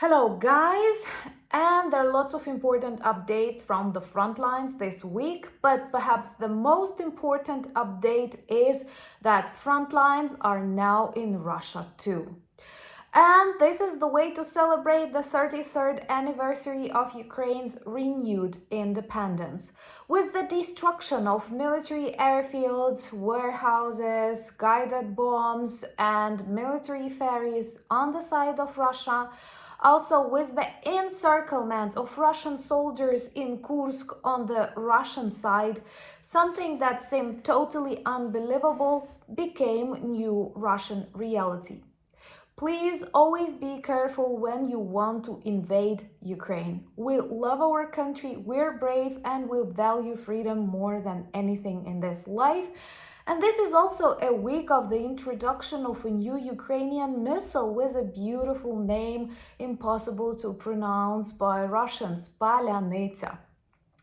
Hello guys, and there are lots of important updates from the front lines this week, but perhaps the most important update is that front lines are now in Russia too. And this is the way to celebrate the 33rd anniversary of Ukraine's renewed independence. With the destruction of military airfields, warehouses, guided bombs, and military ferries on the side of Russia, also with the encirclement of Russian soldiers in Kursk on the Russian side, something that seemed totally unbelievable became new Russian reality. Please always be careful when you want to invade Ukraine. We love our country, we're brave, and we value freedom more than anything in this life. And this is also a week of the introduction of a new Ukrainian missile with a beautiful name impossible to pronounce by Russians, Palyanytsya.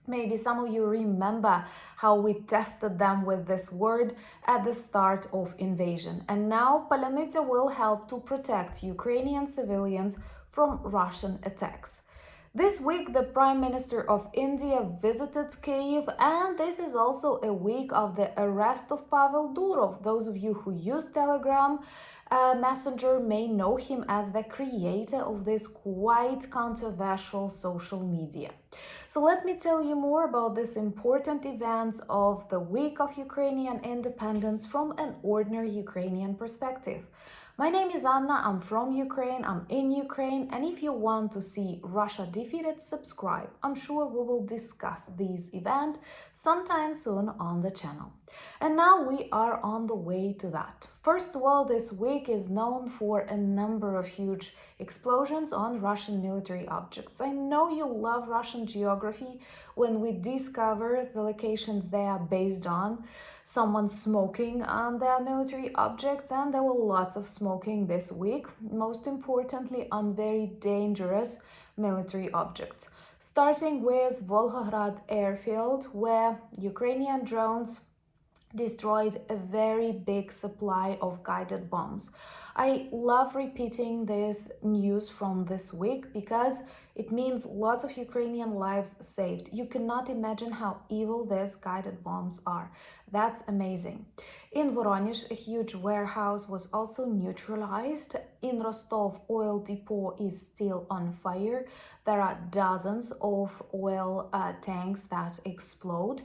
Maybe some of you remember how we tested them with this word at the start of invasion. And now Palyanytsya will help to protect Ukrainian civilians from Russian attacks. This week, the Prime Minister of India visited Kyiv, and this is also a week of the arrest of Pavel Durov. Those of you who use Telegram Messenger may know him as the creator of this quite controversial social media. So let me tell you more about these important events of the week of Ukrainian independence from an ordinary Ukrainian perspective. My name is Anna, I'm from Ukraine, I'm in Ukraine, and if you want to see Russia defeated, subscribe. I'm sure we will discuss these events sometime soon on the channel. And now we are on the way to that. First of all, this week is known for a number of huge explosions on Russian military objects. I know you love Russian geography when we discover the locations they are based on. Someone smoking on their military objects, and there were lots of smoking this week, most importantly on very dangerous military objects. Starting with Volgograd airfield, where Ukrainian drones destroyed a very big supply of guided bombs. I love repeating this news from this week because it means lots of Ukrainian lives saved. You cannot imagine how evil these guided bombs are. That's amazing. In Voronezh, a huge warehouse was also neutralized. In Rostov, oil depot is still on fire. There are dozens of oil tanks that explode.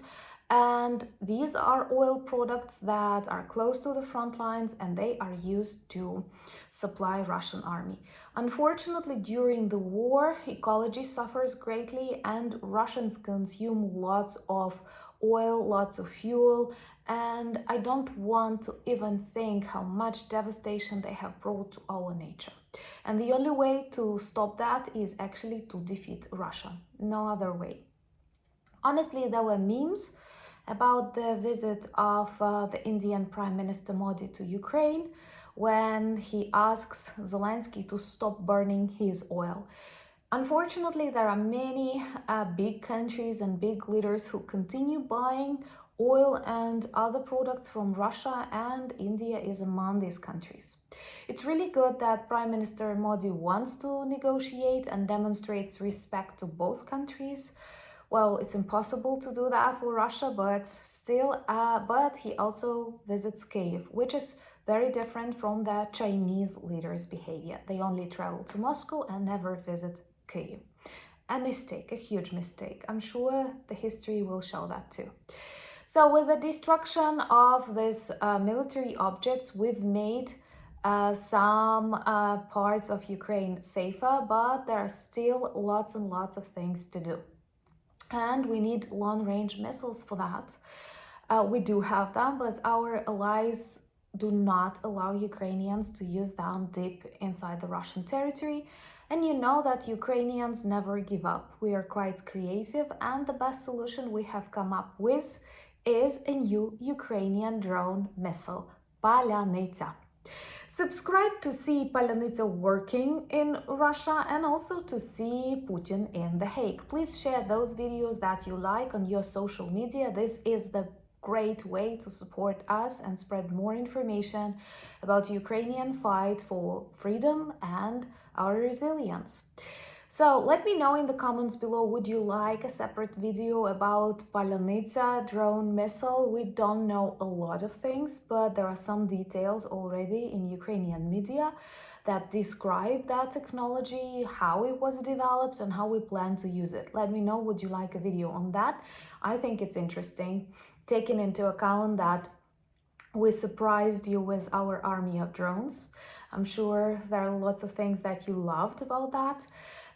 And these are oil products that are close to the front lines, and they are used to supply Russian army. Unfortunately, during the war, ecology suffers greatly and Russians consume lots of oil, lots of fuel, and I don't want to even think how much devastation they have brought to our nature. And the only way to stop that is actually to defeat Russia. No other way. Honestly, there were memes about the visit of the Indian Prime Minister Modi to Ukraine when he asks Zelensky to stop burning his oil. Unfortunately, there are many big countries and big leaders who continue buying oil and other products from Russia, and India is among these countries. It's really good that Prime Minister Modi wants to negotiate and demonstrates respect to both countries. Well, it's impossible to do that for Russia, but still, but he also visits Kyiv, which is very different from the Chinese leaders' behavior. They only travel to Moscow and never visit Kyiv. A mistake, a huge mistake. I'm sure the history will show that too. So with the destruction of these military objects, we've made some parts of Ukraine safer, but there are still lots and lots of things to do. And we need long-range missiles for that. We do have them, but our allies do not allow Ukrainians to use them deep inside the Russian territory. And you know that Ukrainians never give up. We are quite creative, and the best solution we have come up with is a new Ukrainian drone missile, Palyanytsya. Subscribe to see Palyanytsya working in Russia and also to see Putin in The Hague. Please share those videos that you like on your social media. This is the great way to support us and spread more information about Ukrainian fight for freedom and our resilience. So let me know in the comments below, would you like a separate video about Palyanytsya drone missile? We don't know a lot of things, but there are some details already in Ukrainian media that describe that technology, how it was developed and how we plan to use it. Let me know, would you like a video on that? I think it's interesting, taking into account that we surprised you with our army of drones. I'm sure there are lots of things that you loved about that.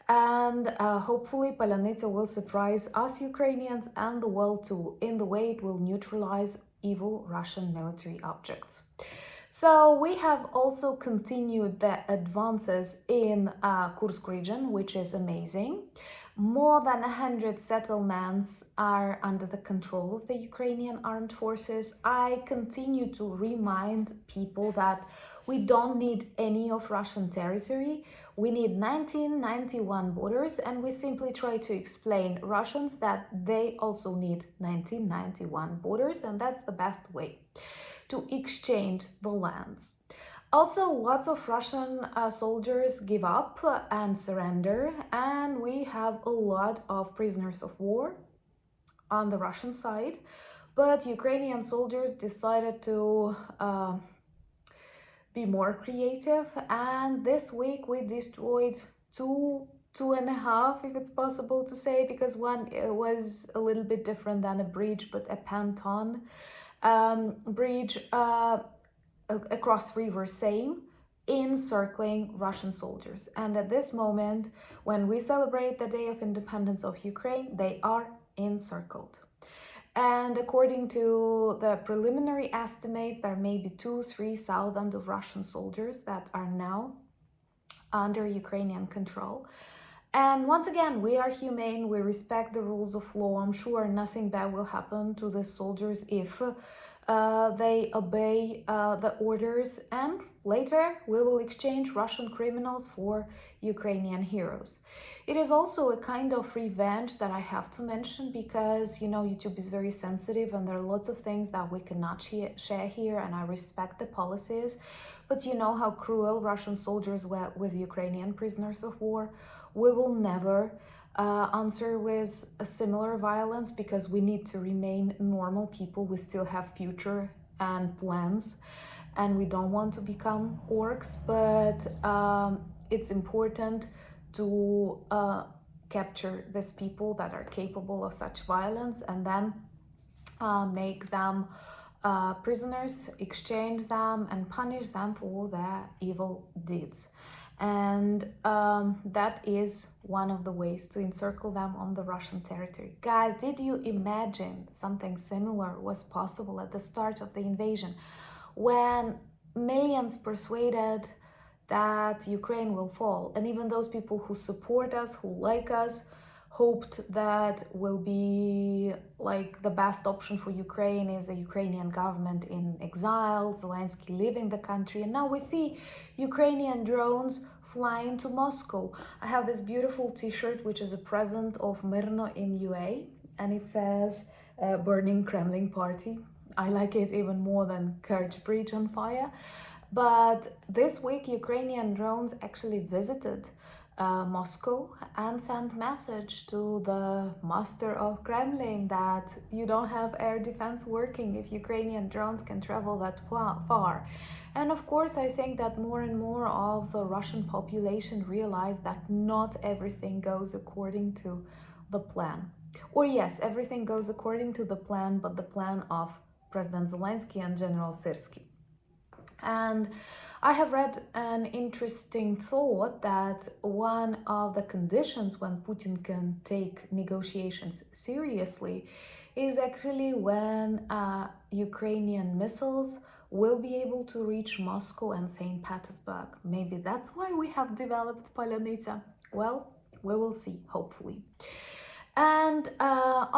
And hopefully Palyanytsya will surprise us Ukrainians and the world too, in the way it will neutralize evil Russian military objects. So we have also continued the advances in Kursk region, which is amazing. More than 100 settlements are under the control of the Ukrainian armed forces. I continue to remind people that we don't need any of Russian territory. We need 1991 borders, and we simply try to explain Russians that they also need 1991 borders, and that's the best way to exchange the lands. Also, lots of Russian soldiers give up and surrender, and we have a lot of prisoners of war on the Russian side. But Ukrainian soldiers decided to be more creative, and this week we destroyed two and a half, if it's possible to say, because one was a little bit different than a bridge, but a ponton bridge across river Seine, encircling Russian soldiers. And at this moment, when we celebrate the Day of Independence of Ukraine, they are encircled. And according to the preliminary estimate, there may be 2,000–3,000 of Russian soldiers that are now under Ukrainian control. And once again, we are humane, we respect the rules of law. I'm sure nothing bad will happen to the soldiers if they obey the orders, and later we will exchange Russian criminals for Ukrainian heroes. It is also a kind of revenge that I have to mention, because, you know, YouTube is very sensitive and there are lots of things that we cannot share here, and I respect the policies. But you know how cruel Russian soldiers were with Ukrainian prisoners of war. We will never answer with a similar violence, because we need to remain normal people. We still have future and plans, and we don't want to become orcs, but it's important to capture these people that are capable of such violence, and then make them prisoners, exchange them, and punish them for their evil deeds. And that is one of the ways to encircle them on the Russian territory. Guys, did you imagine something similar was possible at the start of the invasion, when millions persuaded that Ukraine will fall, and even those people who support us, who like us, hoped that will be like the best option for Ukraine is the Ukrainian government in exile, Zelensky leaving the country, and now we see Ukrainian drones flying to Moscow. I have this beautiful t-shirt which is a present of Myrno in UA, and it says burning Kremlin party. I like it even more than Kerch Bridge on fire. But this week Ukrainian drones actually visited Moscow and sent message to the master of Kremlin that you don't have air defense working if Ukrainian drones can travel that far. And of course, I think that more and more of the Russian population realize that not everything goes according to the plan. Or yes, everything goes according to the plan, but the plan of President Zelensky and General Syrsky. And I have read an interesting thought that one of the conditions when Putin can take negotiations seriously is actually when Ukrainian missiles will be able to reach Moscow and St. Petersburg. Maybe that's why we have developed Palyanytsya. Well, we will see, hopefully. And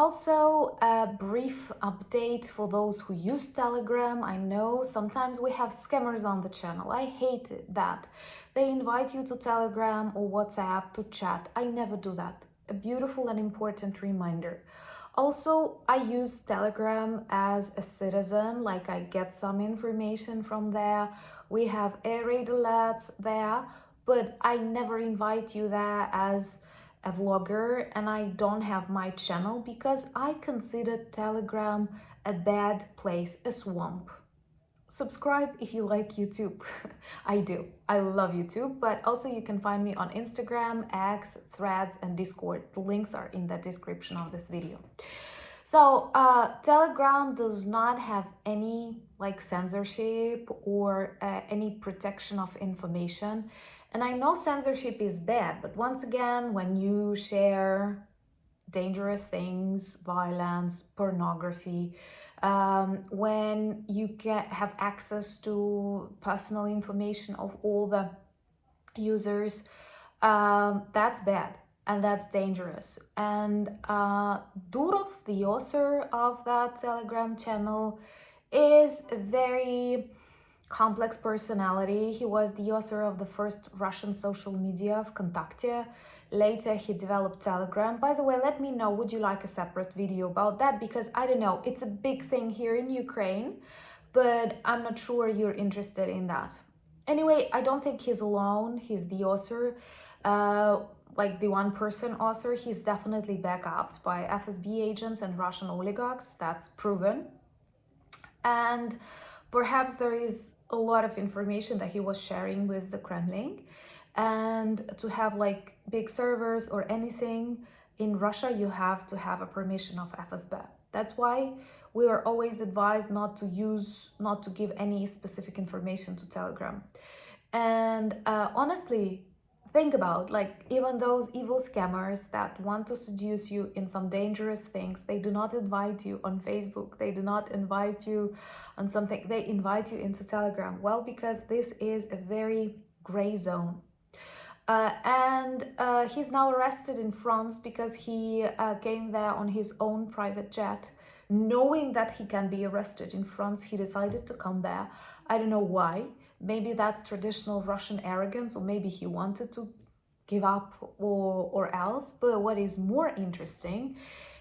also a brief update for those who use Telegram. I know sometimes we have scammers on the channel. I hate that. They invite you to Telegram or WhatsApp to chat. I never do that. A beautiful and important reminder. Also, I use Telegram as a citizen, like I get some information from there. We have air raid alerts there. but I never invite you there as a vlogger, and I don't have my channel because I consider Telegram a bad place, a swamp. Subscribe if you like YouTube. I do. I love YouTube, but also you can find me on Instagram, X, Threads, and Discord. The links are in the description of this video. So Telegram does not have any censorship or any protection of information. And I know censorship is bad, but once again, when you share dangerous things, violence, pornography, when you have access to personal information of all the users, that's bad and that's dangerous. And Durov, the author of that Telegram channel, is a very complex personality. He was the author of the first Russian social media, Vkontakte. Later, he developed Telegram. By the way, let me know, would you like a separate video about that? Because I don't know, it's a big thing here in Ukraine, but I'm not sure you're interested in that. Anyway, I don't think he's alone. He's the author, the one-person author. He's definitely backed by FSB agents and Russian oligarchs. That's proven. And perhaps there is a lot of information that he was sharing with the Kremlin. And to have big servers or anything in Russia, you have to have a permission of FSB. That's why we are always advised not to give any specific information to Telegram. And honestly, think about even those evil scammers that want to seduce you in some dangerous things, they do not invite you on Facebook, they do not invite you on something, they invite you into Telegram. Well, because this is a very gray zone. He's now arrested in France because he came there on his own private jet. Knowing that he can be arrested in France, he decided to come there. I don't know why. Maybe that's traditional Russian arrogance, or maybe he wanted to give up or else. But what is more interesting,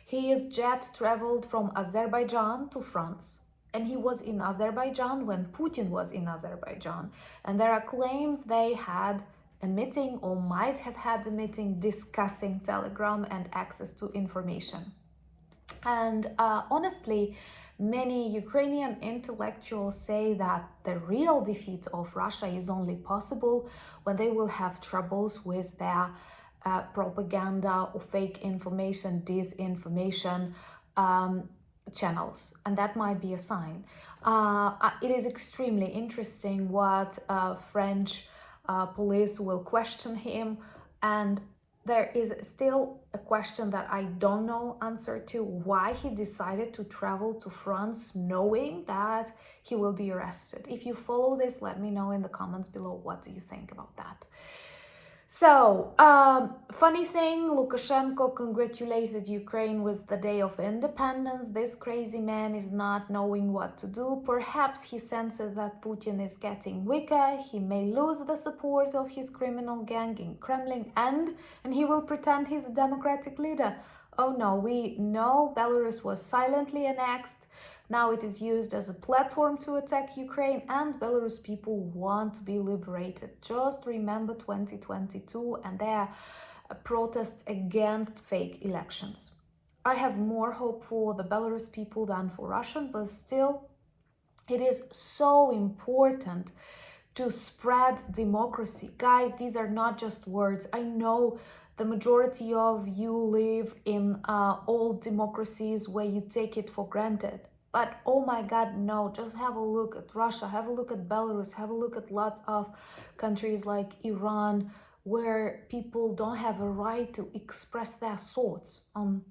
his jet traveled from Azerbaijan to France. And he was in Azerbaijan when Putin was in Azerbaijan. And there are claims they had a meeting or might have had a meeting discussing Telegram and access to information. And honestly, many Ukrainian intellectuals say that the real defeat of Russia is only possible when they will have troubles with their propaganda or fake information, disinformation channels. And that might be a sign. It is extremely interesting what French police will question him, and there is still a question that I don't know answer to, why he decided to travel to France knowing that he will be arrested. If you follow this, let me know in the comments below, what do you think about that? So, funny thing, Lukashenko congratulated Ukraine with the Day of Independence. This crazy man is not knowing what to do. Perhaps he senses that Putin is getting weaker. He may lose the support of his criminal gang in Kremlin, and he will pretend he's a democratic leader. Oh no, we know Belarus was silently annexed. Now it is used as a platform to attack Ukraine, and Belarus people want to be liberated. Just remember 2022 and their protests against fake elections. I have more hope for the Belarus people than for Russian, but still, it is so important to spread democracy. Guys, these are not just words. I know the majority of you live in old democracies where you take it for granted. But oh my God, no, just have a look at Russia, have a look at Belarus, have a look at lots of countries like Iran, where people don't have a right to express their thoughts on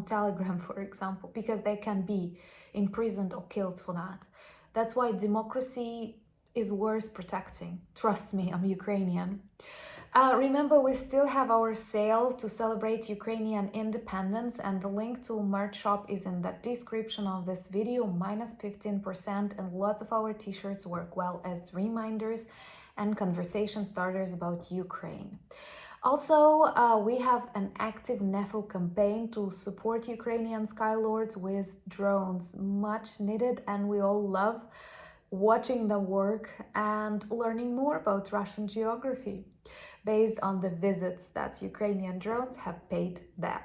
Telegram, for example, because they can be imprisoned or killed for that. That's why democracy is worth protecting. Trust me, I'm Ukrainian. Remember, we still have our sale to celebrate Ukrainian independence, and the link to merch shop is in the description of this video, minus 15%, and lots of our t-shirts work well as reminders and conversation starters about Ukraine. Also, we have an active NEFO campaign to support Ukrainian skylords with drones, much needed, and we all love watching them work and learning more about Russian geography. based on the visits that Ukrainian drones have paid there.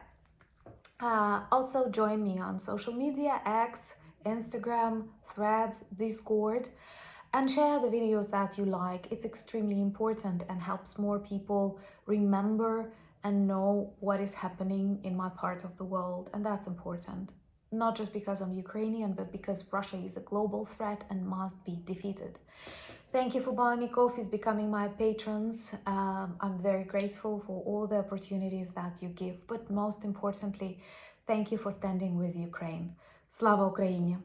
Also join me on social media, X, Instagram, Threads, Discord, and share the videos that you like. It's extremely important and helps more people remember and know what is happening in my part of the world, and that's important. Not just because I'm Ukrainian, but because Russia is a global threat and must be defeated. Thank you for buying me coffees, becoming my patrons. I'm very grateful for all the opportunities that you give, but most importantly, thank you for standing with Ukraine. Slava Ukraini!